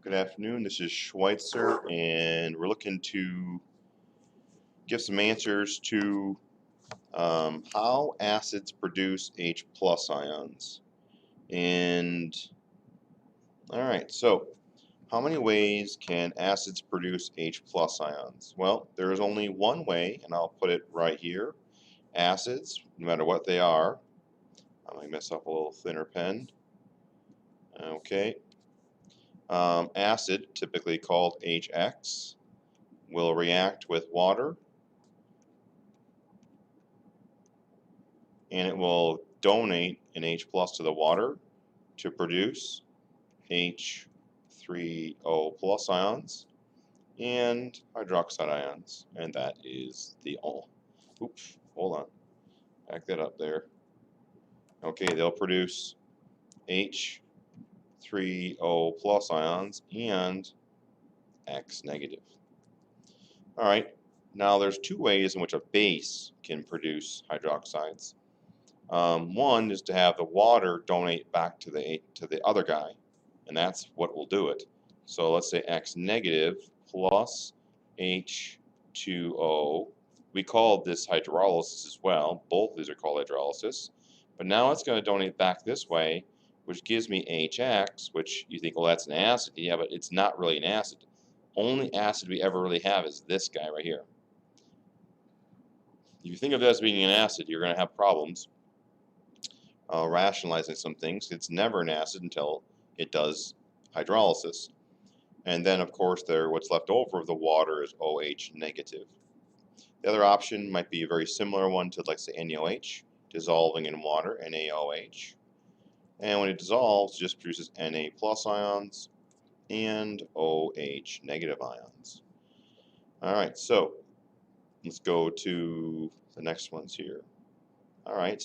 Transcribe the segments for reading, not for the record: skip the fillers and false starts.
Good afternoon. This is Schweitzer, and we're looking to give some answers to how acids produce H plus ions. And all right, so how many ways can acids produce H plus ions? Well, there is only one way, and I'll put it right here. Acids, no matter what they are, I might mess up a little thinner pen. Okay. Acid, typically called HX, will react with water and it will donate an H plus to the water to produce H3O plus ions and hydroxide ions, and that is the all. Oops, hold on, back that up there. Okay, they'll produce H3O plus ions and X negative. All right, now there's two ways in which a base can produce hydroxides. One is to have the water donate back to the other guy, and that's what will do it. So let's say X negative plus H2O. We call this hydrolysis as well. Both of these are called hydrolysis. But now it's going to donate back this way, which gives me HX, which you think, well, that's an acid. Yeah, but it's not really an acid. Only acid we ever really have is this guy right here. If you think of it as being an acid, you're going to have problems rationalizing some things. It's never an acid until it does hydrolysis. And then, of course, what's left over of the water is OH negative. The other option might be a very similar one to, like, say, NaOH, dissolving in water, NaOH. And when it dissolves, it just produces Na plus ions and OH negative ions. All right, so let's go to the next ones here. All right,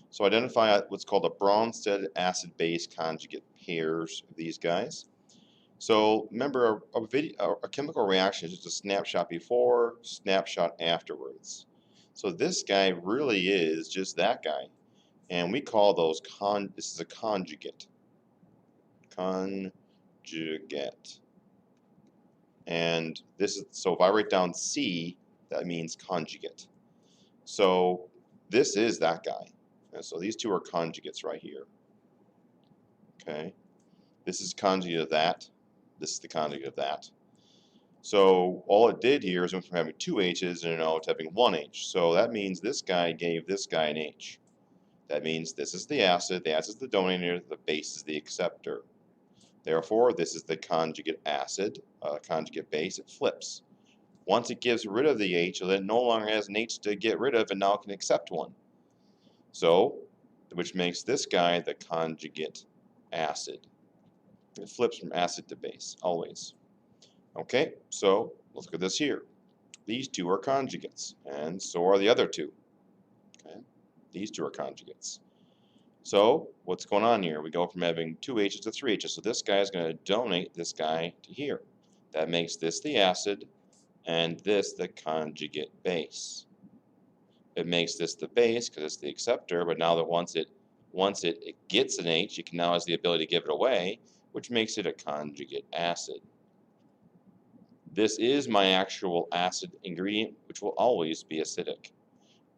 so identify what's called a Bronsted acid-base conjugate pairs of these guys. So remember, a chemical reaction is just a snapshot before, snapshot afterwards. So this guy really is just that guy, and we call those this is a conjugate. Conjugate. And this is, so if I write down C, that means conjugate. So this is that guy. And so these two are conjugates right here. Okay. This is conjugate of that. This is the conjugate of that. So all it did here is went from having two H's and an O to having one H. So that means this guy gave this guy an H. That means this is the acid is the donator, the base is the acceptor. Therefore, this is the conjugate acid, conjugate base. It flips. Once it gives rid of the H, so then it no longer has an H to get rid of, and now it can accept one. So, which makes this guy the conjugate acid. It flips from acid to base, always. Okay, so let's look at this here. These two are conjugates, and so are the other two. Okay, these two are conjugates. So what's going on here? We go from having two H's to three H's. So this guy is going to donate this guy to here. That makes this the acid, and this the conjugate base. It makes this the base because it's the acceptor, but now that once it gets an H, it now has the ability to give it away, which makes it a conjugate acid. This is my actual acid ingredient, which will always be acidic.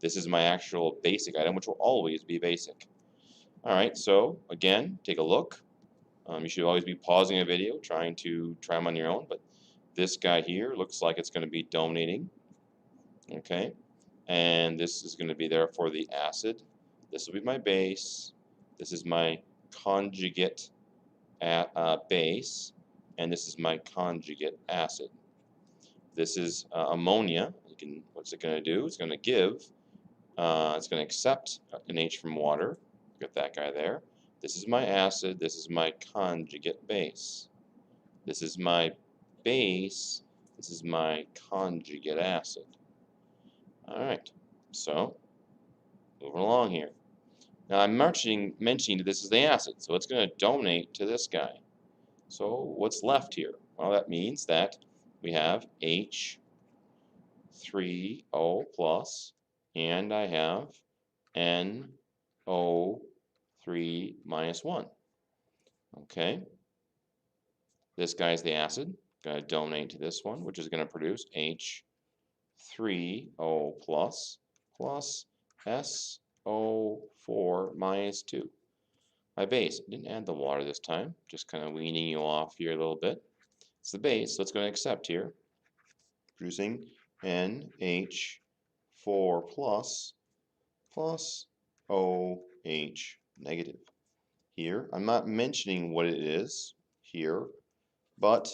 This is my actual basic item, which will always be basic. All right, so again, take a look. You should always be pausing a video, trying to try them on your own, but this guy here looks like it's going to be donating. Okay, and this is going to be there for the acid. This will be my base. This is my conjugate base, and this is my conjugate acid. This is ammonia. What's it going to do? It's going to give. It's going to accept an H from water. Look at that guy there. This is my acid. This is my conjugate base. This is my base. This is my conjugate acid. All right. So moving along here. Now I'm mentioning that this is the acid, so it's going to donate to this guy. So what's left here? Well, that means that we have H3O plus, and I have NO3 minus 1. Okay. This guy's the acid. Going to donate to this one, which is going to produce H3O plus SO4 minus 2. My base. I didn't add the water this time. Just kind of weaning you off here a little bit. It's the base, so it's going to accept here. Producing NH4 plus OH negative. Here, I'm not mentioning what it is here, but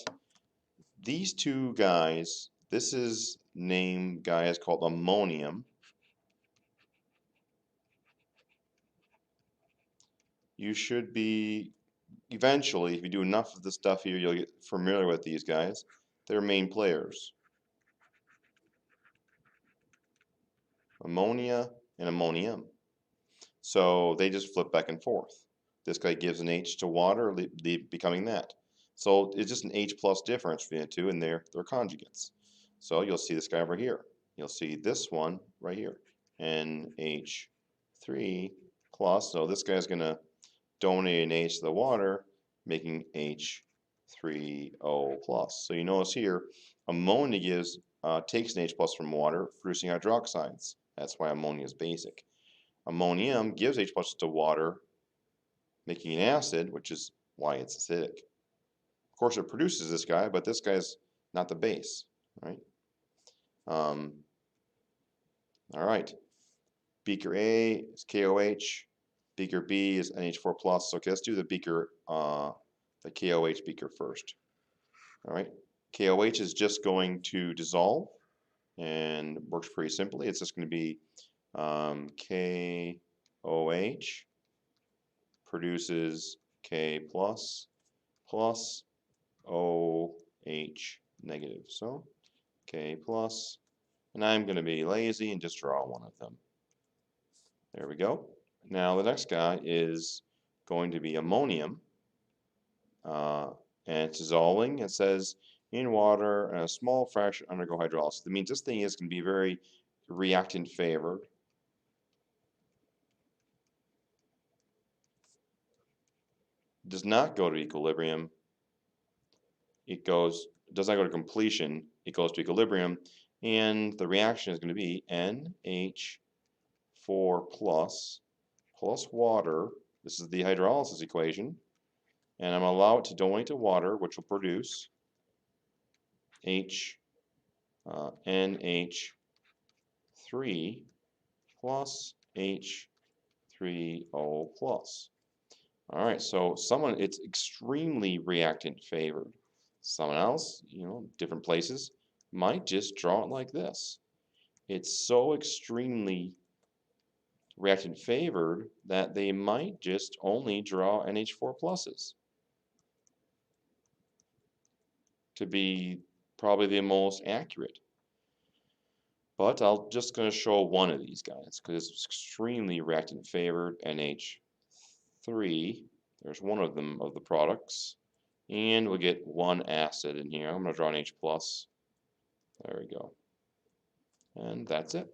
these two guys, this is name guys called ammonium. You should be, eventually, if you do enough of this stuff here, you'll get familiar with these guys. They're main players. Ammonia and ammonium. So they just flip back and forth. This guy gives an H to water, becoming that. So it's just an H plus difference between the two, and they're conjugates. So you'll see this guy over here. You'll see this one right here, NH3 plus. So this guy's going to donate an H to the water, making H3O plus. So you notice here, ammonia takes an H plus from water, producing hydroxides. That's why ammonia is basic. Ammonium gives H plus to water, making an acid, which is why it's acidic. Of course, it produces this guy, but this guy's not the base, right? All right. Beaker A is KOH. Beaker B is NH4 plus. So okay, let's do the beaker, the KOH beaker first. All right. KOH is just going to dissolve, and works pretty simply. It's just going to be KOH produces K plus OH negative. So K plus, and I'm going to be lazy and just draw one of them. There we go. Now the next guy is going to be ammonium, and it's dissolving. It says in water, a small fraction undergo hydrolysis. That means this thing is going to be very reactant favored. Does not go to equilibrium. It does not go to completion. It goes to equilibrium, and the reaction is going to be NH4 plus water. This is the hydrolysis equation, and I'm allowed to donate to water, which will produce NH3 plus H3O plus. All right, so it's extremely reactant favored. Someone else, different places, might just draw it like this. It's so extremely reactant favored that they might just only draw NH4 pluses to be probably the most accurate. But I'm just going to show one of these guys because it's extremely reactant favored, NH3. There's one of them of the products. And we'll get one acid in here. I'm going to draw an H plus. There we go. And that's it.